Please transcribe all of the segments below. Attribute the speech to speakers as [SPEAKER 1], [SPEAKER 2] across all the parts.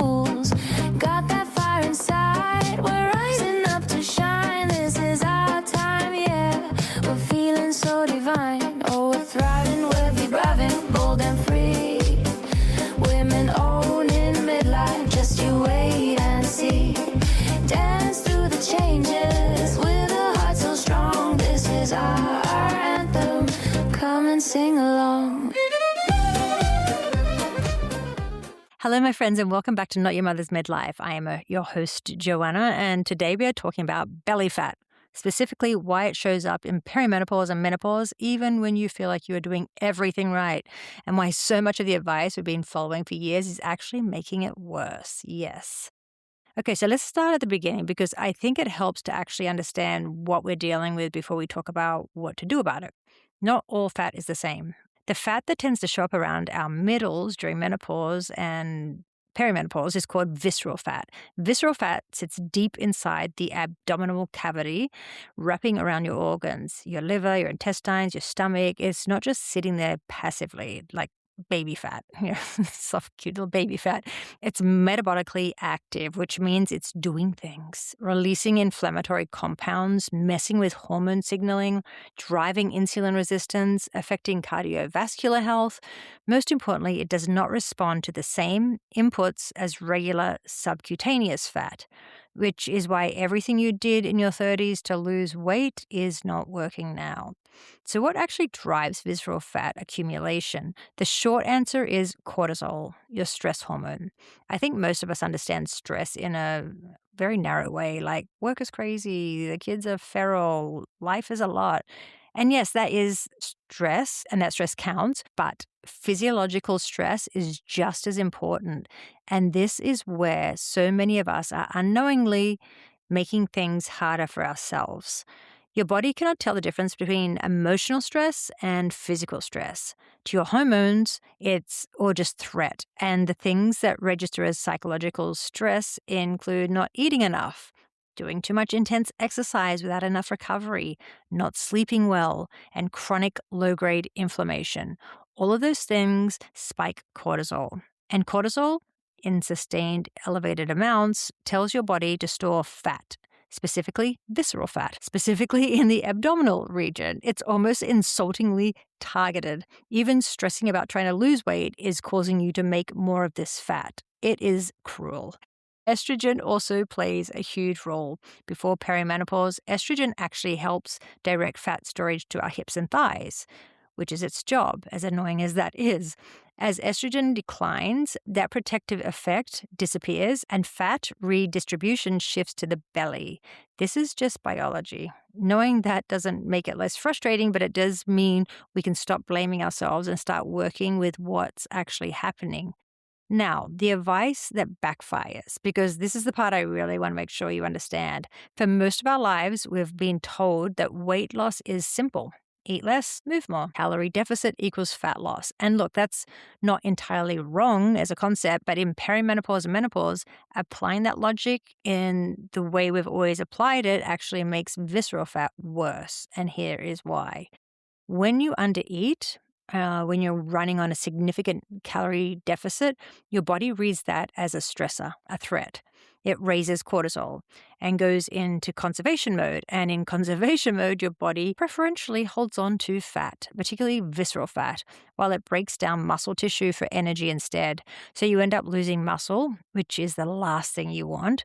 [SPEAKER 1] fools. Got that fire inside, we're rising up to shine. This is our time, yeah, we're feeling so divine. Oh, we're thriving, we'll be thriving, bold and free. Women owning midlife, just you wait and see. Dance through the changes with a heart so strong. This is our anthem, come and sing along.
[SPEAKER 2] Hello, my friends, and welcome back to Not Your Mother's Midlife. I am your host, Johanna, and today we are talking about belly fat, specifically why it shows up in perimenopause and menopause, even when you feel like you are doing everything right, and why so much of the advice we've been following for years is actually making it worse. Yes. Okay, so let's start at the beginning because I think it helps to actually understand what we're dealing with before we talk about what to do about it. Not all fat is the same. The fat that tends to show up around our middles during menopause and perimenopause is called visceral fat. Visceral fat sits deep inside the abdominal cavity, wrapping around your organs, your liver, your intestines, your stomach. It's not just sitting there passively like baby fat, soft, cute little baby fat. It's metabolically active, which means it's doing things, releasing inflammatory compounds, messing with hormone signaling, driving insulin resistance, affecting cardiovascular health. Most importantly, it does not respond to the same inputs as regular subcutaneous fat, which is why everything you did in your 30s to lose weight is not working now. So what actually drives visceral fat accumulation? The short answer is cortisol, your stress hormone. I think most of us understand stress in a very narrow way, like work is crazy, the kids are feral, life is a lot. And yes, that is stress, and that stress counts, but physiological stress is just as important. And this is where so many of us are unknowingly making things harder for ourselves. Your body cannot tell the difference between emotional stress and physical stress. To your hormones, or just threat. And the things that register as psychological stress include not eating enough, doing too much intense exercise without enough recovery, not sleeping well, and chronic low-grade inflammation. All of those things spike cortisol. And cortisol, in sustained elevated amounts, tells your body to store fat, specifically visceral fat, specifically in the abdominal region. It's almost insultingly targeted. Even stressing about trying to lose weight is causing you to make more of this fat. It is cruel. Estrogen also plays a huge role. Before perimenopause, estrogen actually helps direct fat storage to our hips and thighs, which is its job, as annoying as that is. As estrogen declines, that protective effect disappears and fat redistribution shifts to the belly. This is just biology. Knowing that doesn't make it less frustrating, but it does mean we can stop blaming ourselves and start working with what's actually happening. Now, the advice that backfires, because this is the part I really want to make sure you understand. For most of our lives, we've been told that weight loss is simple. Eat less, move more. Calorie deficit equals fat loss. And look, that's not entirely wrong as a concept, but in perimenopause and menopause, applying that logic in the way we've always applied it actually makes visceral fat worse. And here is why. When you undereat, when you're running on a significant calorie deficit, your body reads that as a stressor, a threat. It raises cortisol and goes into conservation mode. And in conservation mode, your body preferentially holds on to fat, particularly visceral fat, while it breaks down muscle tissue for energy instead. So you end up losing muscle, which is the last thing you want,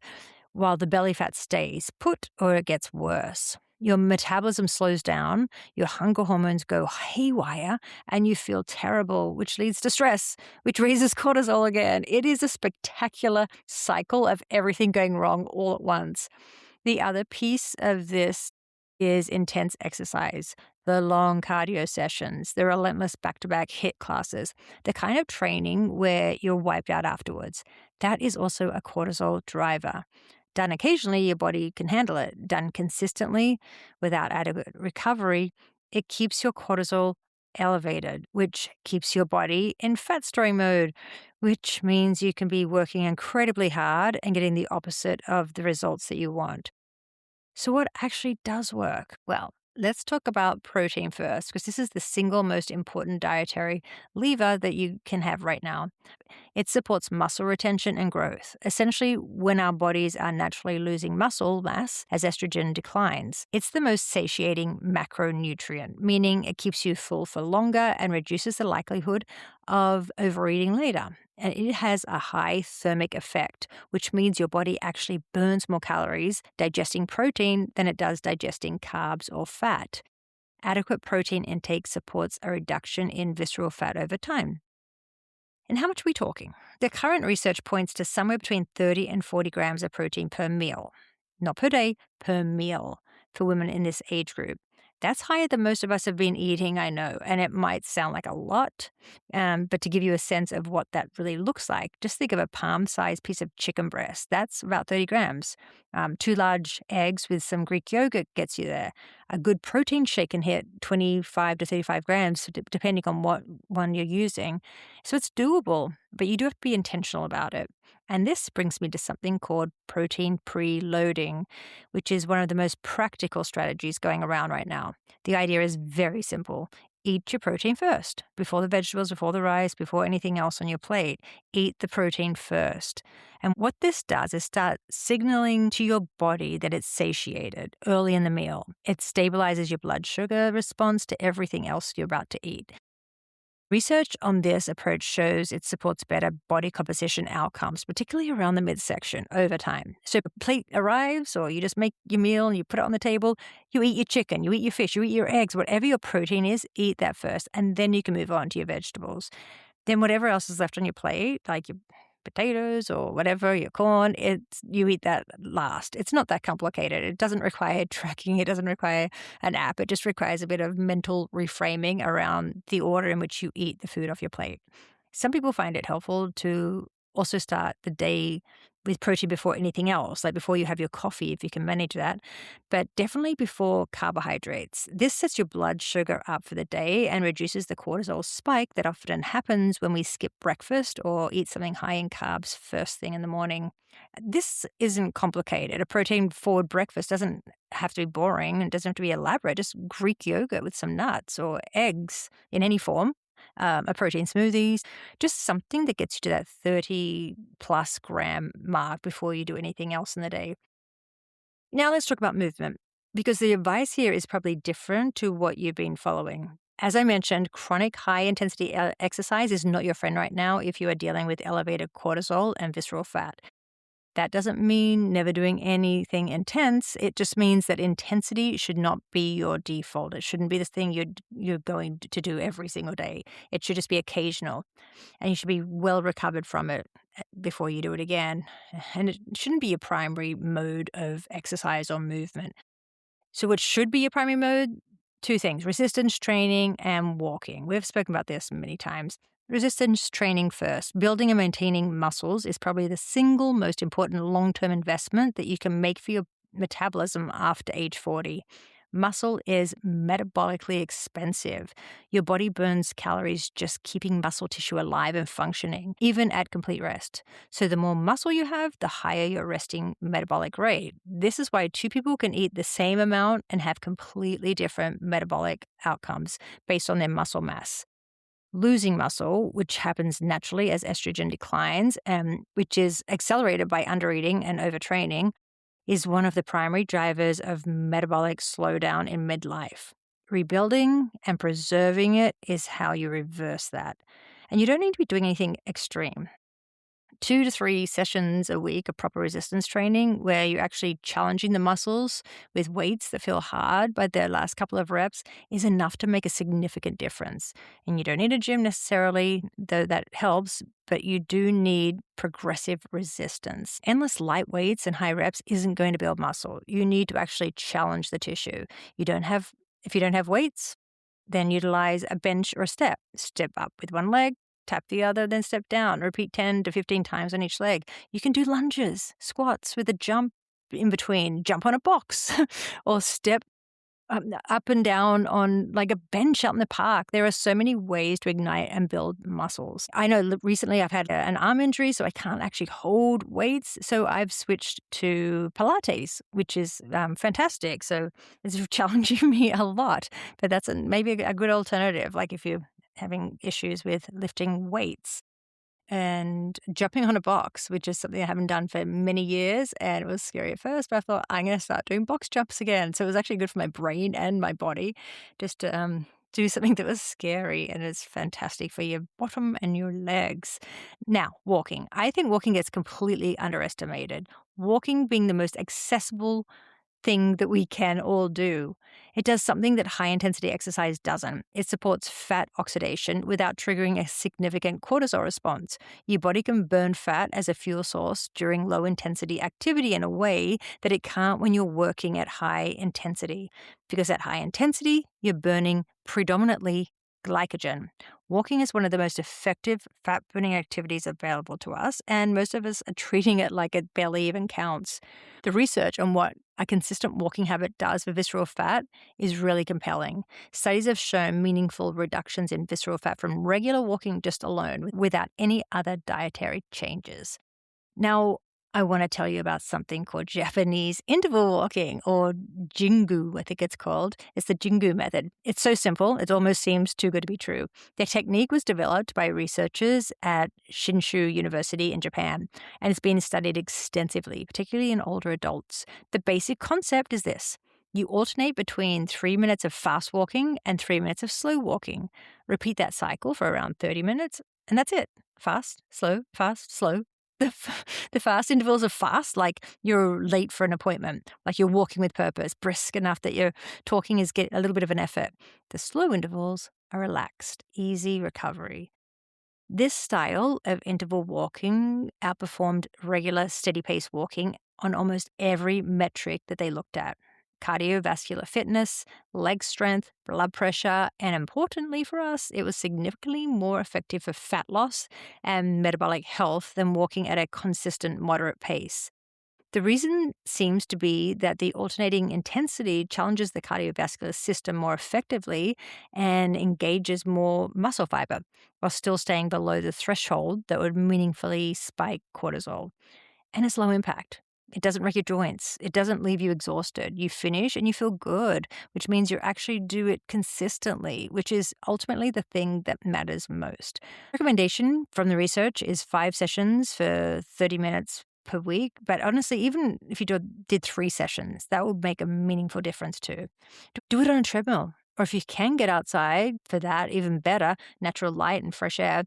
[SPEAKER 2] while the belly fat stays put or it gets worse. Your metabolism slows down, your hunger hormones go haywire, and you feel terrible, which leads to stress, which raises cortisol again. It is a spectacular cycle of everything going wrong all at once. The other piece of this is intense exercise, the long cardio sessions, the relentless back-to-back HIIT classes, the kind of training where you're wiped out afterwards. That is also a cortisol driver. Done occasionally, your body can handle it. Done consistently, without adequate recovery, it keeps your cortisol elevated, which keeps your body in fat storing mode, which means you can be working incredibly hard and getting the opposite of the results that you want. So what actually does work? Well, Let's talk about protein first, because this is the single most important dietary lever that you can have right now. It supports muscle retention and growth. Essentially, when our bodies are naturally losing muscle mass as estrogen declines, it's the most satiating macronutrient, meaning it keeps you full for longer and reduces the likelihood of overeating later. And it has a high thermic effect, which means your body actually burns more calories digesting protein than it does digesting carbs or fat. Adequate protein intake supports a reduction in visceral fat over time. And how much are we talking? The current research points to somewhere between 30 and 40 grams of protein per meal. Not per day, per meal for women in this age group. That's higher than most of us have been eating, I know, and it might sound like a lot, but to give you a sense of what that really looks like, just think of a palm-sized piece of chicken breast. That's about 30 grams. 2 large eggs with some Greek yogurt gets you there. A good protein shake can hit 25 to 35 grams, depending on what one you're using. So it's doable, but you do have to be intentional about it. And this brings me to something called protein preloading, which is one of the most practical strategies going around right now. The idea is very simple. Eat your protein first, before the vegetables, before the rice, before anything else on your plate. Eat the protein first. And what this does is start signaling to your body that it's satiated early in the meal. It stabilizes your blood sugar response to everything else you're about to eat. Research on this approach shows it supports better body composition outcomes, particularly around the midsection over time. So if a plate arrives or you just make your meal and you put it on the table, you eat your chicken, you eat your fish, you eat your eggs, whatever your protein is, eat that first, and then you can move on to your vegetables. Then whatever else is left on your plate, like your potatoes or whatever, your corn, you eat that last. It's not that complicated. It doesn't require tracking. It doesn't require an app. It just requires a bit of mental reframing around the order in which you eat the food off your plate. Some people find it helpful to also start the day with protein before anything else, like before you have your coffee, if you can manage that, but definitely before carbohydrates. This sets your blood sugar up for the day and reduces the cortisol spike that often happens when we skip breakfast or eat something high in carbs first thing in the morning. This isn't complicated. A protein-forward breakfast doesn't have to be boring and doesn't have to be elaborate. Just Greek yogurt with some nuts or eggs in any form. A protein smoothies, just something that gets you to that 30 plus gram mark before you do anything else in the day. Now let's talk about movement, because the advice here is probably different to what you've been following. As I mentioned, chronic high-intensity exercise is not your friend right now if you are dealing with elevated cortisol and visceral fat. That doesn't mean never doing anything intense. It just means that intensity should not be your default. It shouldn't be the thing you're going to do every single day. It should just be occasional, and you should be well recovered from it before you do it again. And it shouldn't be your primary mode of exercise or movement. So what should be your primary mode? 2 things: resistance training and walking. We've spoken about this many times. Resistance training first. Building and maintaining muscles is probably the single most important long-term investment that you can make for your metabolism after age 40. Muscle is metabolically expensive. Your body burns calories just keeping muscle tissue alive and functioning, even at complete rest. So the more muscle you have, the higher your resting metabolic rate. This is why 2 people can eat the same amount and have completely different metabolic outcomes based on their muscle mass. Losing muscle, which happens naturally as estrogen declines, which is accelerated by undereating and overtraining, is one of the primary drivers of metabolic slowdown in midlife. Rebuilding and preserving it is how you reverse that. And you don't need to be doing anything extreme. 2 to 3 sessions a week of proper resistance training where you're actually challenging the muscles with weights that feel hard by their last couple of reps is enough to make a significant difference. And you don't need a gym necessarily, though that helps, but you do need progressive resistance. Endless light weights and high reps isn't going to build muscle. You need to actually challenge the tissue. If you don't have weights, then utilize a bench or a step. Step up with one leg, tap the other, then step down. Repeat 10 to 15 times on each leg. You can do lunges, squats with a jump in between. Jump on a box or step up and down on like a bench out in the park. There are so many ways to ignite and build muscles. I know recently I've had an arm injury, so I can't actually hold weights. So I've switched to Pilates, which is fantastic. So it's challenging me a lot, but that's maybe a good alternative, like if you're having issues with lifting weights. And jumping on a box, which is something I haven't done for many years. And it was scary at first, but I thought, I'm going to start doing box jumps again. So it was actually good for my brain and my body just to do something that was scary. And it's fantastic for your bottom and your legs. Now, walking. I think walking gets completely underestimated. Walking being the most accessible thing that we can all do. It does something that high-intensity exercise doesn't. It supports fat oxidation without triggering a significant cortisol response. Your body can burn fat as a fuel source during low-intensity activity in a way that it can't when you're working at high intensity. Because at high intensity, you're burning predominantly glycogen. Walking is one of the most effective fat-burning activities available to us, and most of us are treating it like it barely even counts. The research on what a consistent walking habit does for visceral fat is really compelling. Studies have shown meaningful reductions in visceral fat from regular walking just alone, without any other dietary changes. Now, I want to tell you about something called Japanese interval walking, or Jingu, I think it's called. It's the Jingu method. It's so simple, it almost seems too good to be true. The technique was developed by researchers at Shinshu University in Japan, and it's been studied extensively, particularly in older adults. The basic concept is this. You alternate between 3 minutes of fast walking and 3 minutes of slow walking. Repeat that cycle for around 30 minutes, and that's it. Fast, slow, fast, slow. The fast intervals are fast, like you're late for an appointment, like you're walking with purpose, brisk enough that your talking is getting a little bit of an effort. The slow intervals are relaxed, easy recovery. This style of interval walking outperformed regular steady pace walking on almost every metric that they looked at. Cardiovascular fitness, leg strength, blood pressure, and importantly for us, it was significantly more effective for fat loss and metabolic health than walking at a consistent moderate pace. The reason seems to be that the alternating intensity challenges the cardiovascular system more effectively and engages more muscle fiber, while still staying below the threshold that would meaningfully spike cortisol. And it's low impact. It doesn't wreck your joints. It doesn't leave you exhausted. You finish and you feel good, which means you actually do it consistently, which is ultimately the thing that matters most. Recommendation from the research is 5 sessions for 30 minutes per week. But honestly, even if you did 3 sessions, that would make a meaningful difference too. Do it on a treadmill. Or if you can get outside, for that, even better, natural light and fresh air,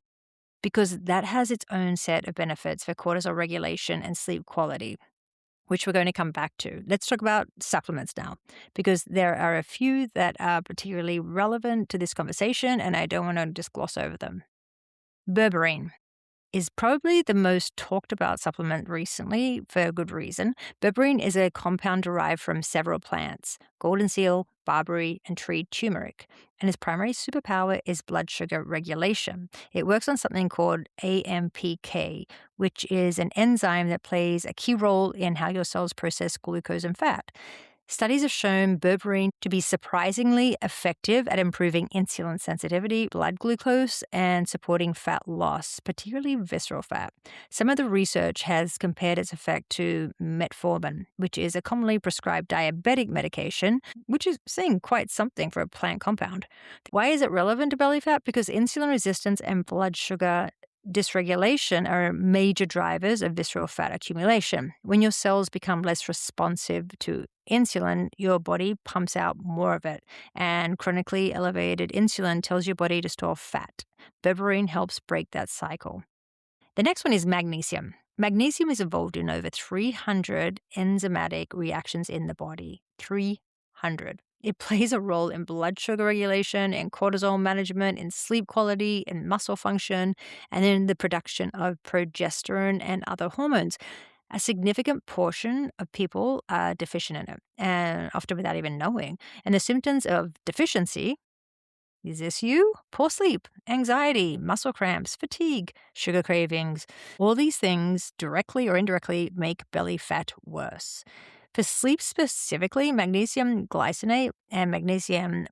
[SPEAKER 2] because that has its own set of benefits for cortisol regulation and sleep quality, which we're going to come back to. Let's talk about supplements now, because there are a few that are particularly relevant to this conversation, and I don't want to just gloss over them. Berberine is probably the most talked about supplement recently for a good reason. Berberine is a compound derived from several plants, golden seal, barberry, and tree turmeric, and its primary superpower is blood sugar regulation. It works on something called AMPK, which is an enzyme that plays a key role in how your cells process glucose and fat. Studies have shown berberine to be surprisingly effective at improving insulin sensitivity, blood glucose, and supporting fat loss, particularly visceral fat. Some of the research has compared its effect to metformin, which is a commonly prescribed diabetic medication, which is saying quite something for a plant compound. Why is it relevant to belly fat? Because insulin resistance and blood sugar dysregulation are major drivers of visceral fat accumulation. When your cells become less responsive to insulin, your body pumps out more of it, and chronically elevated insulin tells your body to store fat. Berberine helps break that cycle. The next one is magnesium. Magnesium is involved in over 300 enzymatic reactions in the body. 300. It plays a role in blood sugar regulation, in cortisol management, in sleep quality, in muscle function, and in the production of progesterone and other hormones. A significant portion of people are deficient in it, and often without even knowing. And the symptoms of deficiency, is this you? Poor sleep, anxiety, muscle cramps, fatigue, sugar cravings. All these things directly or indirectly make belly fat worse. For sleep specifically, magnesium glycinate and magnesium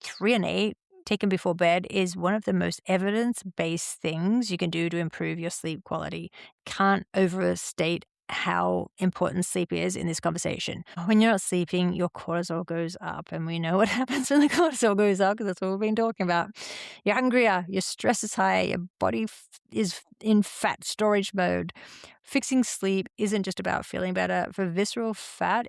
[SPEAKER 2] threonate taken before bed is one of the most evidence-based things you can do to improve your sleep quality. Can't overstate how important sleep is in this conversation. When you're not sleeping, your cortisol goes up, and we know what happens when the cortisol goes up because that's what we've been talking about. You're hungrier, your stress is high, your body is in fat storage mode. Fixing sleep isn't just about feeling better. For visceral fat,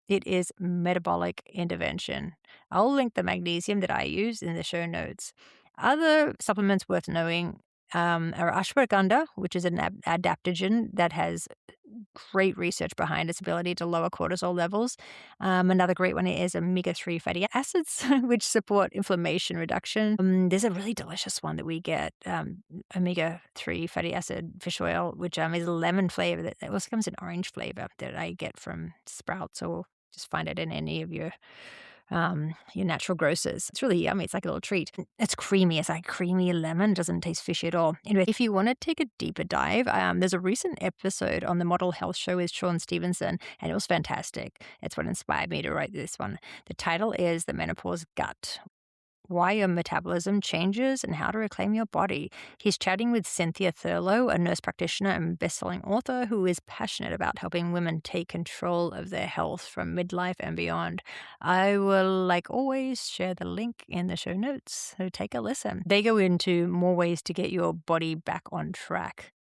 [SPEAKER 2] it is metabolic intervention. I'll link the magnesium that I use in the show notes. Other supplements worth knowing are ashwagandha, which is an adaptogen that has great research behind its ability to lower cortisol levels. Another great one is omega-3 fatty acids, which support inflammation reduction. There's a really delicious one that we get, omega-3 fatty acid fish oil, which is lemon flavor. It also comes in orange flavor that I get from Sprouts, or just find it in any of your natural grocers. It's really yummy. It's like a little treat. It's creamy. It's like creamy lemon. It doesn't taste fishy at all. Anyway, if you want to take a deeper dive, there's a recent episode on the Model Health Show with Sean Stevenson, and it was fantastic. It's what inspired me to write this one. The title is The Menopause Gut: Why Your Metabolism Changes and How to Reclaim Your Body. He's chatting with Cynthia Thurlow, a nurse practitioner and best-selling author who is passionate about helping women take control of their health from midlife and beyond. I will, like always, share the link in the show notes, so take a listen. They go into more ways to get your body back on track.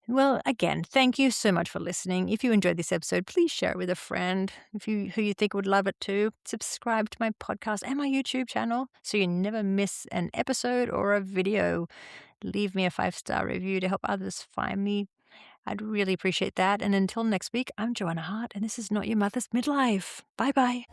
[SPEAKER 2] Well, again, thank you so much for listening. If you enjoyed this episode, please share it with a friend who you think would love it too. Subscribe to my podcast and my YouTube channel so you never miss an episode or a video. Leave me a 5-star review to help others find me. I'd really appreciate that. And until next week, I'm Johanna Hart, and this is Not Your Mother's Midlife. Bye-bye.